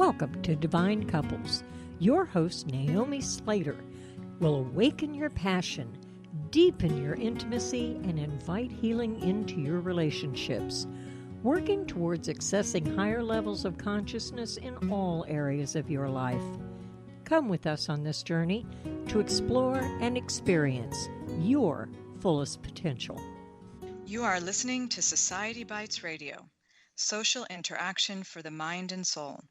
Welcome to Divine Couples. Your host, Naomi Slater, will awaken your passion, deepen your intimacy, and invite healing into your relationships, working towards accessing higher levels of consciousness in all areas of your life. Come with us on this journey to explore and experience your fullest potential. You are listening to Society Bites Radio, social interaction for the mind and soul.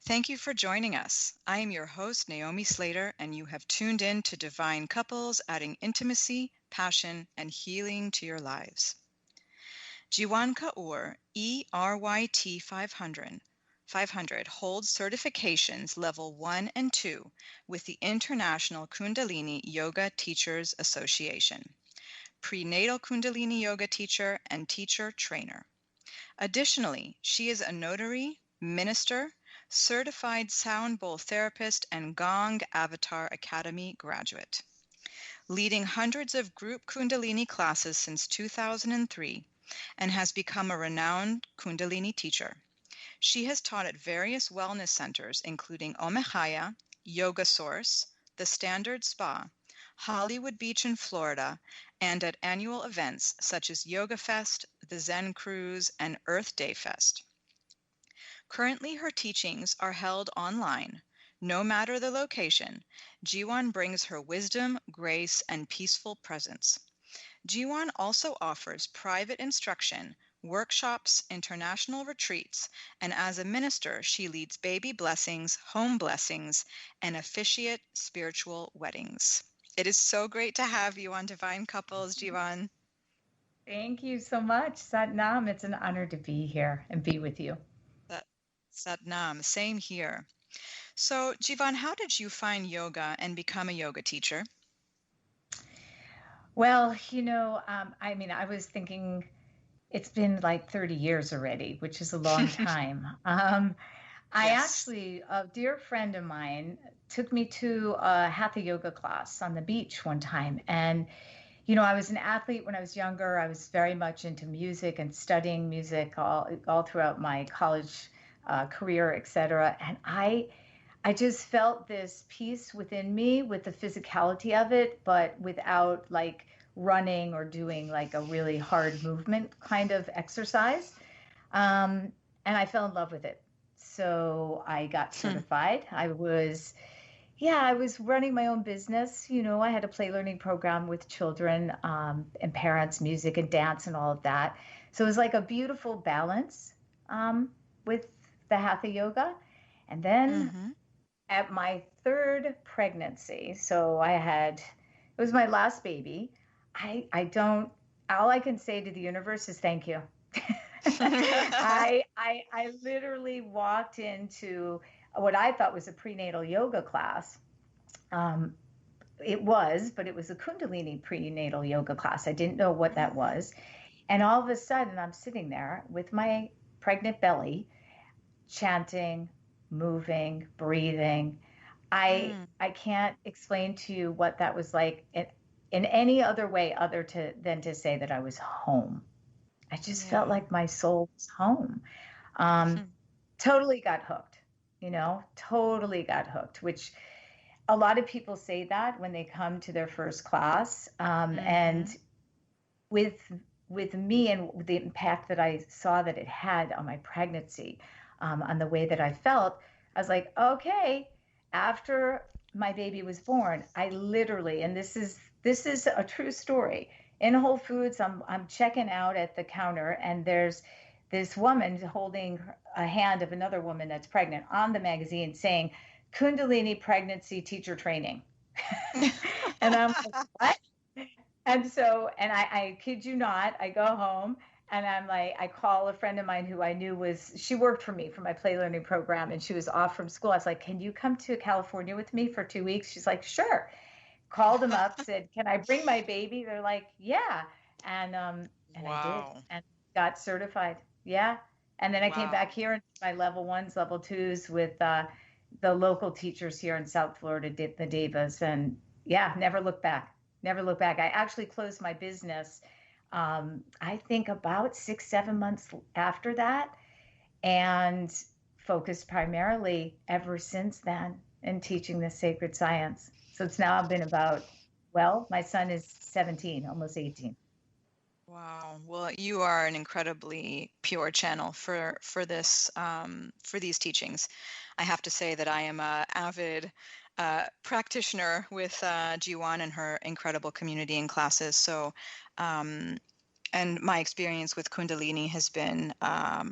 Thank you for joining us. I am your host, Naomi Slater, and you have tuned in to Divine Couples, adding intimacy, passion, and healing to your lives. JIWAN KAUR ERYT 500 holds certifications level 1 and 2 with the International Kundalini Yoga Teachers Association, prenatal Kundalini Yoga teacher and teacher trainer. Additionally, she is a notary, minister, certified sound bowl therapist, and Gong Avatar Academy graduate. Leading hundreds of group Kundalini classes since 2003 and has become a renowned Kundalini teacher. She has taught at various wellness centers, including Omehaya, Yoga Source, The Standard Spa, Hollywood Beach in Florida, and at annual events such as Yoga Fest, the Zen Cruise, and Earth Day Fest. Currently, her teachings are held online. No matter the location, JIWAN brings her wisdom, grace, and peaceful presence. JIWAN also offers private instruction, workshops, international retreats, and as a minister, she leads baby blessings, home blessings, and officiate spiritual weddings. It is so great to have you on Divine Couples, JIWAN. Thank you so much, Satnam. It's an honor to be here and be with you. Satnam, same here. So, JIWAN, how did you find yoga and become a yoga teacher? Well, I was thinking it's been like 30 years already, which is a long time. A dear friend of mine took me to a hatha yoga class on the beach one time. And, I was an athlete when I was younger. I was very much into music and studying music all throughout my college career, et cetera. And I just felt this peace within me with the physicality of it, but without like running or doing like a really hard movement kind of exercise. And I fell in love with it. So I got certified. I was running my own business. I had a play learning program with children and parents, music and dance and all of that. So it was like a beautiful balance with the hatha yoga. And then at my third pregnancy, so it was my last baby. All I can say to the universe is thank you. I literally walked into what I thought was a prenatal yoga class. It was a Kundalini prenatal yoga class. I didn't know what that was. And all of a sudden I'm sitting there with my pregnant belly, chanting, moving, breathing. I can't explain to you what that was like in any other way than to say that I was home. I just felt like my soul was home. Totally got hooked, which a lot of people say that when they come to their first class. And with me and the impact that I saw that it had on my pregnancy, on the way that I felt, I was like, okay, after my baby was born, I literally, and this is a true story, in Whole Foods, I'm checking out at the counter, and there's this woman holding a hand of another woman that's pregnant on the magazine saying, Kundalini pregnancy teacher training. And I'm like, what? And so, and I kid you not, I go home and I'm like, I call a friend of mine who I knew she worked for me for my play learning program, and she was off from school. I was like, can you come to California with me for 2 weeks? She's like, sure. Called them up, said, can I bring my baby? They're like, yeah. And I did, and got certified. Yeah. And then I came back here and did my level 1s, level 2s with the local teachers here in South Florida, the Devas. And never looked back. I actually closed my business, I think about 6-7 months after that. And focused primarily ever since then in teaching this sacred science. So it's now been about, well, my son is 17, almost 18. Wow. Well, you are an incredibly pure channel for this for these teachings. I have to say that I am a avid practitioner with JIWAN and her incredible community and classes. So, and my experience with Kundalini has been, I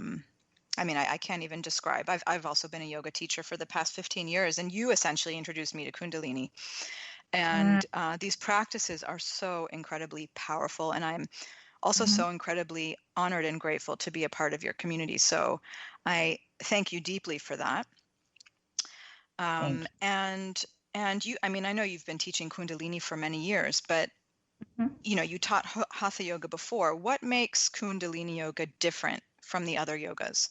mean, I can't even describe. I've also been a yoga teacher for the past 15 years, and you essentially introduced me to Kundalini. And these practices are so incredibly powerful, and I'm also so incredibly honored and grateful to be a part of your community. So I thank you deeply for that. Thank And you, I mean, I know you've been teaching Kundalini for many years, but you know, you taught Hatha yoga before. What makes Kundalini yoga different from the other yogas?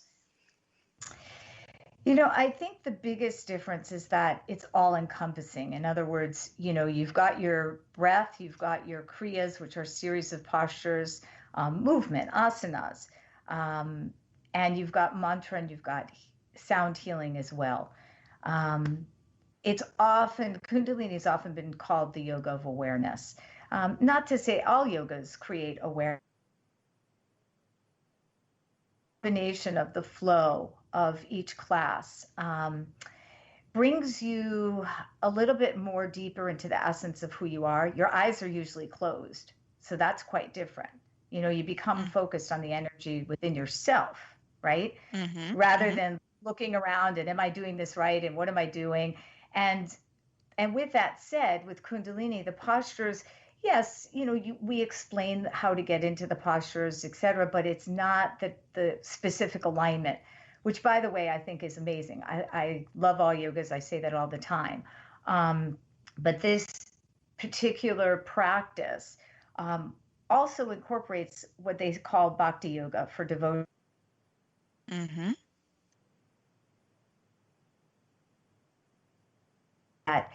You know, I think the biggest difference is that it's all encompassing. In other words, you know, you've got your breath, you've got your kriyas, which are a series of postures, movement, asanas, and you've got mantra and you've got sound healing as well. It's often, Kundalini has often been called the yoga of awareness. Not to say all yogas create awareness. Combination of the flow of each class brings you a little bit more deeper into the essence of who you are. Your eyes are usually closed, so that's quite different. You know, you become focused on the energy within yourself, right? Rather than looking around and am I doing this right and what am I doing? And with that said, with Kundalini, the postures, yes, you know, we explain how to get into the postures, etc., but it's not the specific alignment, which, by the way, I think is amazing. I love all yogas. I say that all the time. But this particular practice also incorporates what they call bhakti yoga for devotion. At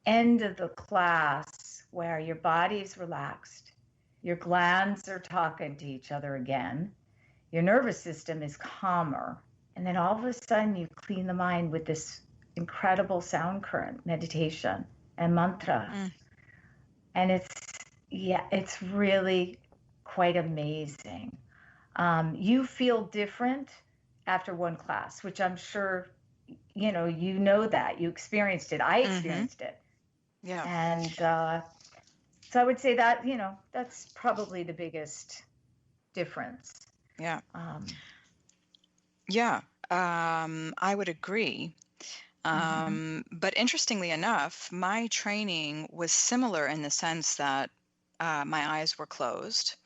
end of the class where your body is relaxed, your glands are talking to each other again, your nervous system is calmer, and then all of a sudden you clean the mind with this incredible sound current meditation and mantra. And it's really quite amazing. You feel different after one class, which I'm sure you know that you experienced it. I experienced it. Yeah. And so I would say that, you know, that's probably the biggest difference. Yeah. I would agree. But interestingly enough, my training was similar in the sense that my eyes were closed.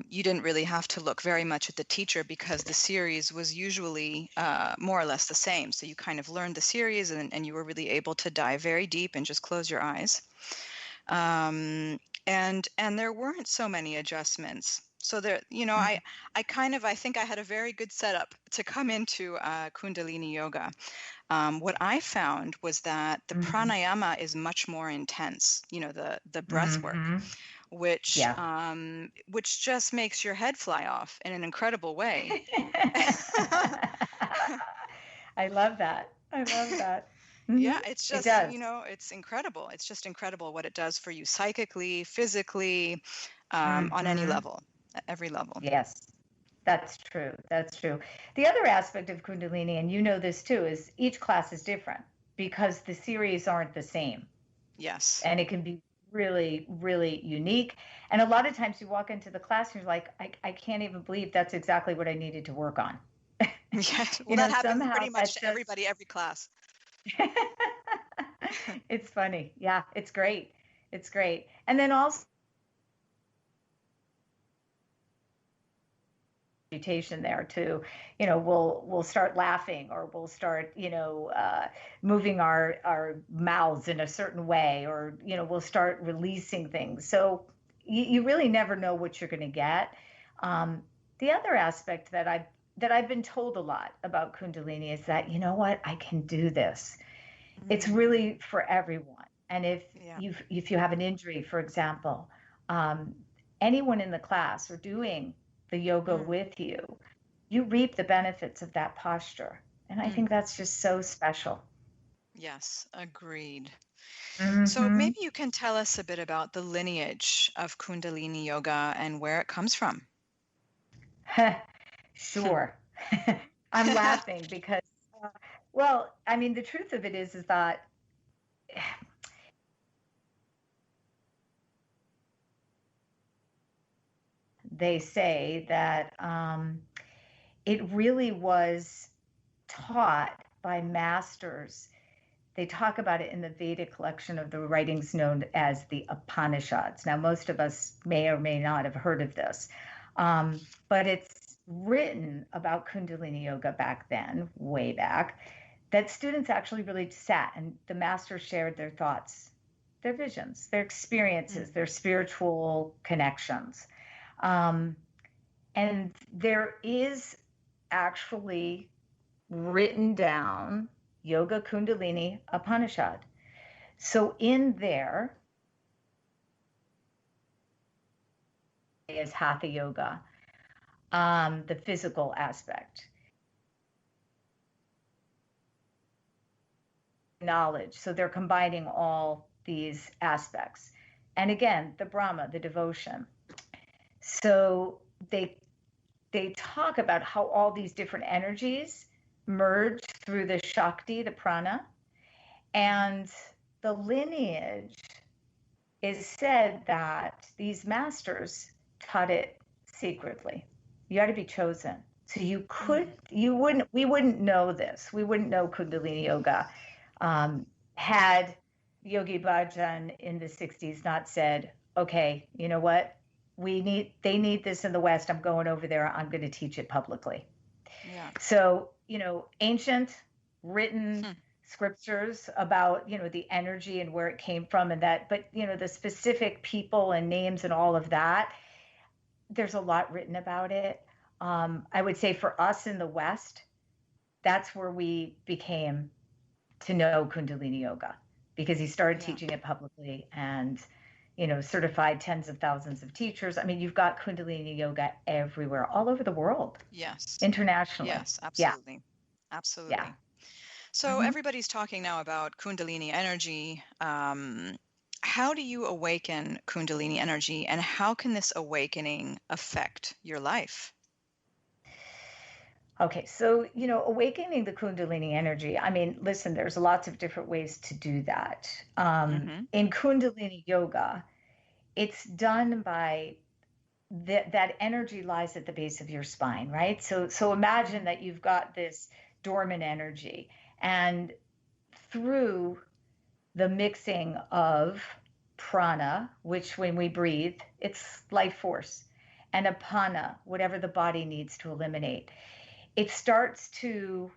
You didn't really have to look very much at the teacher because the series was usually more or less the same. So you kind of learned the series and you were really able to dive very deep and just close your eyes. And there weren't so many adjustments. So there, you know, I think I had a very good setup to come into Kundalini yoga. What I found was that the pranayama is much more intense, you know, the breath work, which just makes your head fly off in an incredible way. I love that. Yeah, it's just, you know, it's incredible. It's just incredible what it does for you psychically, physically, on any level, at every level. Yes, that's true. The other aspect of Kundalini, and you know this too, is each class is different because the series aren't the same. Yes. And it can be really, really unique. And a lot of times you walk into the class and you're like, I can't even believe that's exactly what I needed to work on. Yeah, well, that happens pretty much to everybody, every class. It's funny. Yeah, it's great. And then also there too, you know, we'll start laughing or we'll start, you know, moving our mouths in a certain way, or, you know, we'll start releasing things. So you really never know what you're going to get. The other aspect that I've been told a lot about Kundalini is that, you know what, I can do this. It's really for everyone. And if you have an injury, for example, anyone in the class or doing the yoga with you, you reap the benefits of that posture. And I think that's just so special. Yes, agreed. So Hmm. maybe you can tell us a bit about the lineage of Kundalini Yoga and where it comes from. Sure. I'm laughing because, well, I mean, the truth of it is that they say that it really was taught by masters. They talk about it in the Vedic collection of the writings known as the Upanishads. Now, most of us may or may not have heard of this, but it's written about Kundalini Yoga back then, way back, that students actually really sat and the masters shared their thoughts, their visions, their experiences, their spiritual connections. Um, and there is actually written down Yoga Kundalini Upanishad. So in there is Hatha Yoga, the physical aspect, knowledge. So they're combining all these aspects. And again, the Brahma, the devotion. So they talk about how all these different energies merge through the Shakti, the prana, and the lineage is said that these masters taught it secretly. You had to be chosen. So we wouldn't know this. We wouldn't know Kundalini Yoga had Yogi Bhajan in the 60s not said, okay, you know what? They need this in the West. I'm going over there. I'm going to teach it publicly. Yeah. So, ancient written scriptures about, the energy and where it came from and that, but, the specific people and names and all of that, there's a lot written about it. I would say for us in the West, that's where we became to know Kundalini Yoga because he started teaching it publicly and, certified tens of thousands of teachers. I mean, you've got Kundalini Yoga everywhere, all over the world. Yes. Internationally. Yes, absolutely. Yeah. Absolutely. Yeah. So everybody's talking now about Kundalini energy. How do you awaken Kundalini energy and how can this awakening affect your life? Okay, so, awakening the Kundalini energy, I mean, listen, there's lots of different ways to do that. In Kundalini Yoga, it's done by that energy lies at the base of your spine, right? So imagine that you've got this dormant energy, and through the mixing of prana, which when we breathe, it's life force, and apana, whatever the body needs to eliminate, it starts to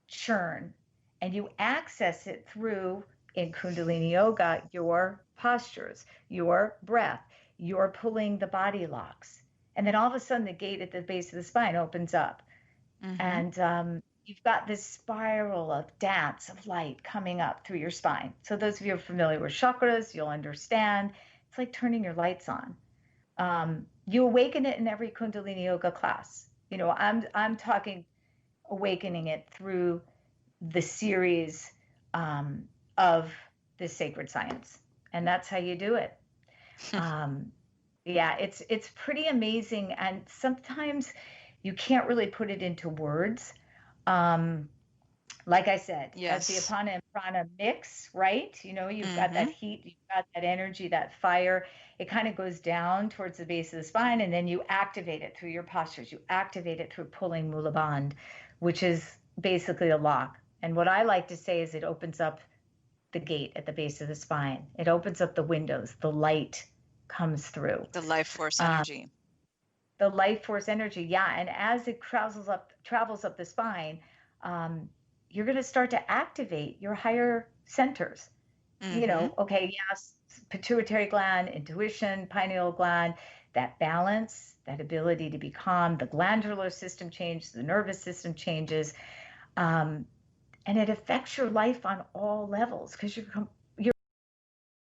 churn, and you access it through, in Kundalini Yoga, your postures, your breath, you're pulling the body locks. And then all of a sudden, the gate at the base of the spine opens up. And you've got this spiral of dance of light coming up through your spine. So those of you who are familiar with chakras, you'll understand. It's like turning your lights on. You awaken it in every Kundalini Yoga class. I'm talking awakening it through the series of the sacred science, and that's how you do it. Yeah, it's pretty amazing, and sometimes you can't really put it into words. Like I said, as the apana and prana mix, right? You've got that heat, you've got that energy, that fire. It kind of goes down towards the base of the spine, and then you activate it through your postures. You activate it through pulling Mula Bandh, which is basically a lock. And what I like to say is it opens up the gate at the base of the spine. It opens up the windows. The light comes through. The life force energy. The life force energy, yeah. And as it travels up the spine, you're going to start to activate your higher centers. Okay, yes, pituitary gland, intuition, pineal gland, that balance, that ability to be calm, the glandular system changes, the nervous system changes. And it affects your life on all levels because you're